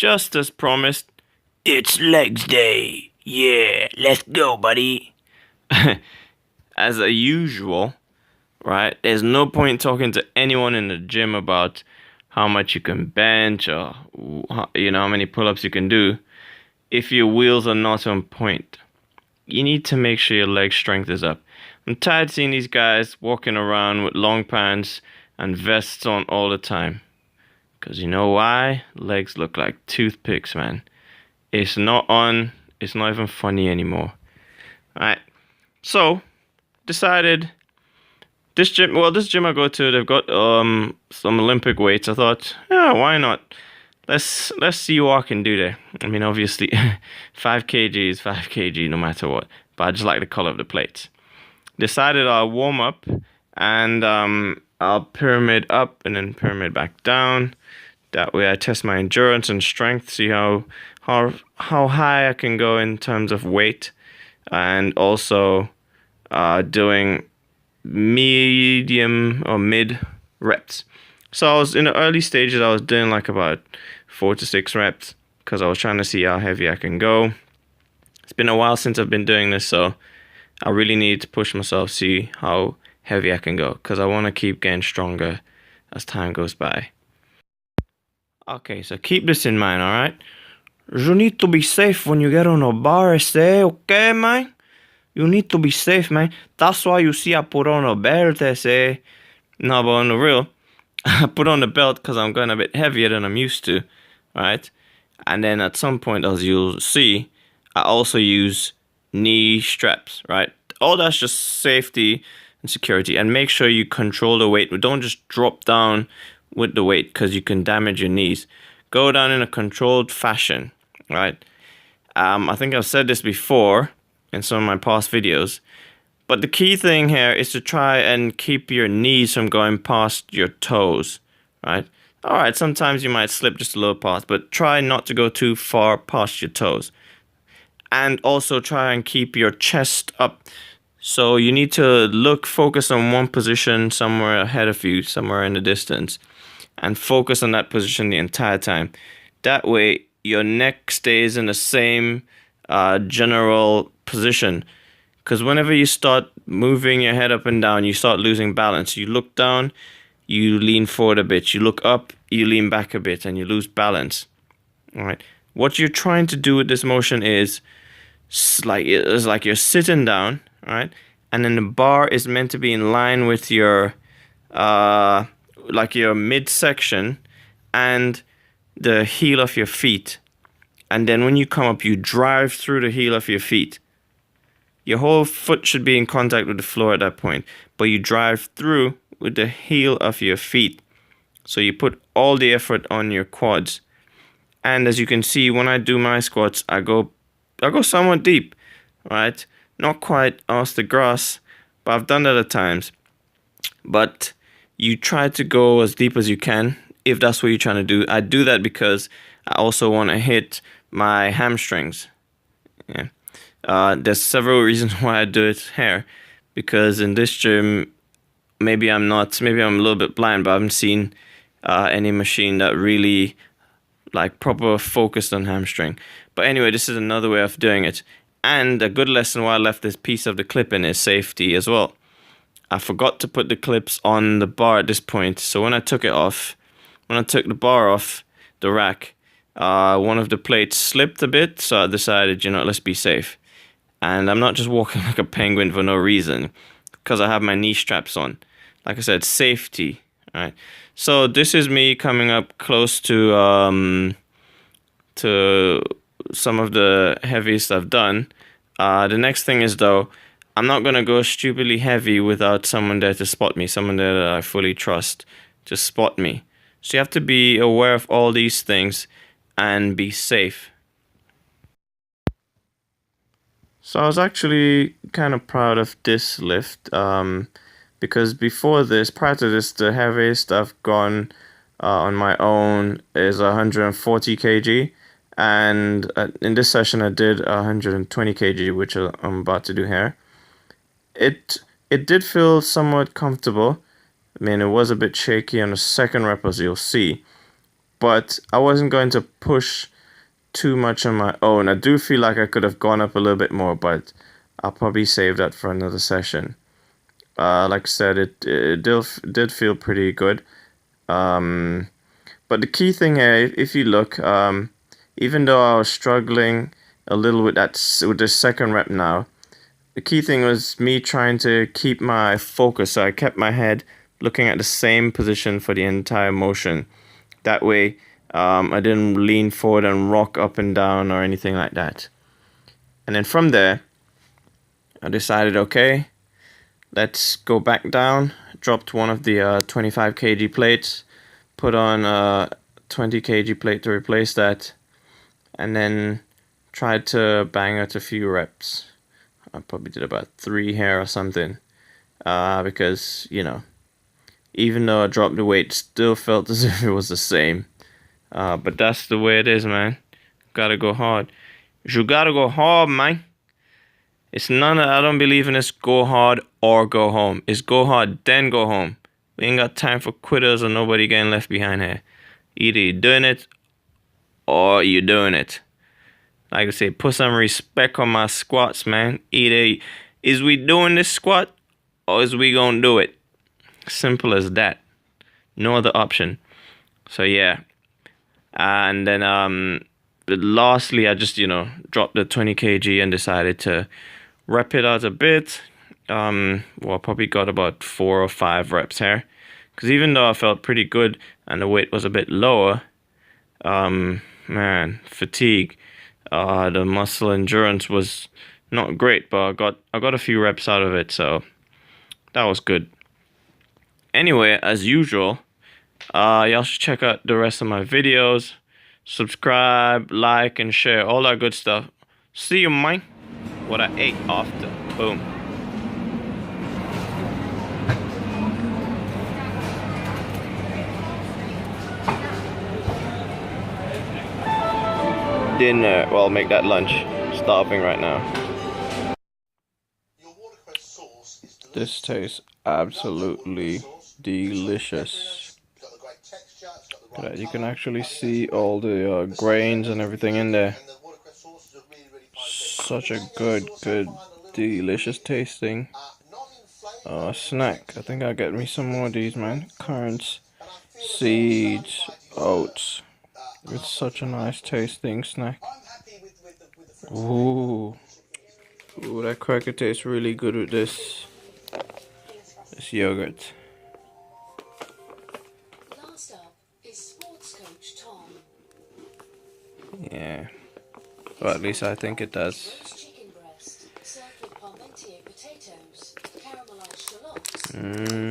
just as promised, it's legs day. Yeah, let's go, buddy. As usual, right? There's no point talking to anyone in the gym about how much you can bench or how many pull-ups you can do if your wheels are not on point. You need to make sure your leg strength is up. I'm tired seeing these guys walking around with long pants and vests on all the time. Because you know why? Legs look like toothpicks, man. It's not on. It's not even funny anymore. Alright. So, decided this gym I go to, they've got some Olympic weights. I thought, yeah, why not? Let's see what I can do there. I mean, obviously, 5 kg is 5 kg no matter what. But I just like the color of the plates. Decided I'll warm up and I'll pyramid up and then pyramid back down. That way I test my endurance and strength, see how high I can go in terms of weight, and also doing medium or mid reps. So I was in the early stages, I was doing like about 4 to 6 reps because I was trying to see how heavy I can go. It's been a while since I've been doing this, so I really need to push myself, see how heavy I can go, because I want to keep getting stronger as time goes by. Okay, so keep this in mind, alright? You need to be safe when you get on a bar, okay, man? You need to be safe, man. That's why you see I put on a belt, No, but on the real, I put on the belt because I'm going a bit heavier than I'm used to, right? And then at some point, as you'll see, I also use knee straps, right? All that's just safety and security. And make sure you control the weight. Don't just drop down with the weight because you can damage your knees. Go down in a controlled fashion, right? I think I've said this before in some of my past videos. But the key thing here is to try and keep your knees from going past your toes, right? All right, sometimes you might slip just a little past, but try not to go too far past your toes. And also try and keep your chest up. So you need to focus on one position somewhere ahead of you, somewhere in the distance, and focus on that position the entire time. That way, your neck stays in the same general position. Because whenever you start moving your head up and down, you start losing balance. You look down, you lean forward a bit. You look up, you lean back a bit, and you lose balance. All right. What you're trying to do with this motion is like you're sitting down, right? And then the bar is meant to be in line with your your midsection and the heel of your feet. And then when you come up, you drive through the heel of your feet. Your whole foot should be in contact with the floor at that point, but you drive through with the heel of your feet. So you put all the effort on your quads. And as you can see, when I do my squats, I go somewhat deep, right? Not quite off the grass, but I've done that at times. But you try to go as deep as you can if that's what you're trying to do. I do that because I also want to hit my hamstrings. Yeah. There's several reasons why I do it here, because in this gym, maybe I'm a little bit blind, but I haven't seen any machine that really proper focused on hamstring. But anyway, this is another way of doing it. And a good lesson why I left this piece of the clip in is safety as well. I forgot to put the clips on the bar at this point, so when I took the bar off the rack, one of the plates slipped a bit, so I decided, let's be safe. And I'm not just walking like a penguin for no reason, because I have my knee straps on. Like I said, safety. All right. So this is me coming up close to some of the heaviest I've done. The next thing is, though, I'm not going to go stupidly heavy without someone there to spot me, someone there that I fully trust to spot me. So you have to be aware of all these things and be safe. So I was actually kind of proud of this lift because prior to this, the heaviest I've gone on my own is 140 kg. And in this session, I did 120 kg, which I'm about to do here. It did feel somewhat comfortable. I mean, it was a bit shaky on the second rep, as you'll see. but I wasn't going to push too much on my own. I do feel like I could have gone up a little bit more, but I'll probably save that for another session. Like I said, it did feel pretty good. But the key thing here, if you look, even though I was struggling a little with the second rep now, the key thing was me trying to keep my focus. So I kept my head looking at the same position for the entire motion. That way, I didn't lean forward and rock up and down or anything like that. And then from there, I decided, okay, let's go back down. Dropped one of the 25 kg plates, put on a 20 kg plate to replace that, and then tried to bang out a few reps. I probably did about 3 here or something, because, you know, even though I dropped the weight, still felt as if it was the same. But that's the way it is, man. Gotta go hard. You gotta go hard, man. It's I don't believe in this go hard or go home. It's go hard, then go home. We ain't got time for quitters or nobody getting left behind here. Either you're doing it or you're doing it. Like I say, put some respect on my squats, man. Either is we doing this squat or is we gonna do it? Simple as that. No other option. So yeah. And then lastly, I just, dropped the 20 kg and decided to rep it out a bit. Well, I probably got about 4 or 5 reps here. Because even though I felt pretty good and the weight was a bit lower, man, fatigue, the muscle endurance was not great, but I got a few reps out of it, so that was good. Anyway, as usual, y'all should check out the rest of my videos. Subscribe, like, and share, all that good stuff. See you, man. What I ate after. Boom. Dinner. Well, make that lunch. Starving right now. This tastes absolutely delicious. You can actually see all the grains and everything in there. Such a good, delicious tasting snack. I think I'll get me some more of these, man. Currants, seeds, oats. It's such a nice tasting snack. Ooh, that cracker tastes really good with this yogurt. Last up is sports coach Tom. Yeah, well, at least I think it does. Chicken breast served with parmentier potatoes, caramelized shallots.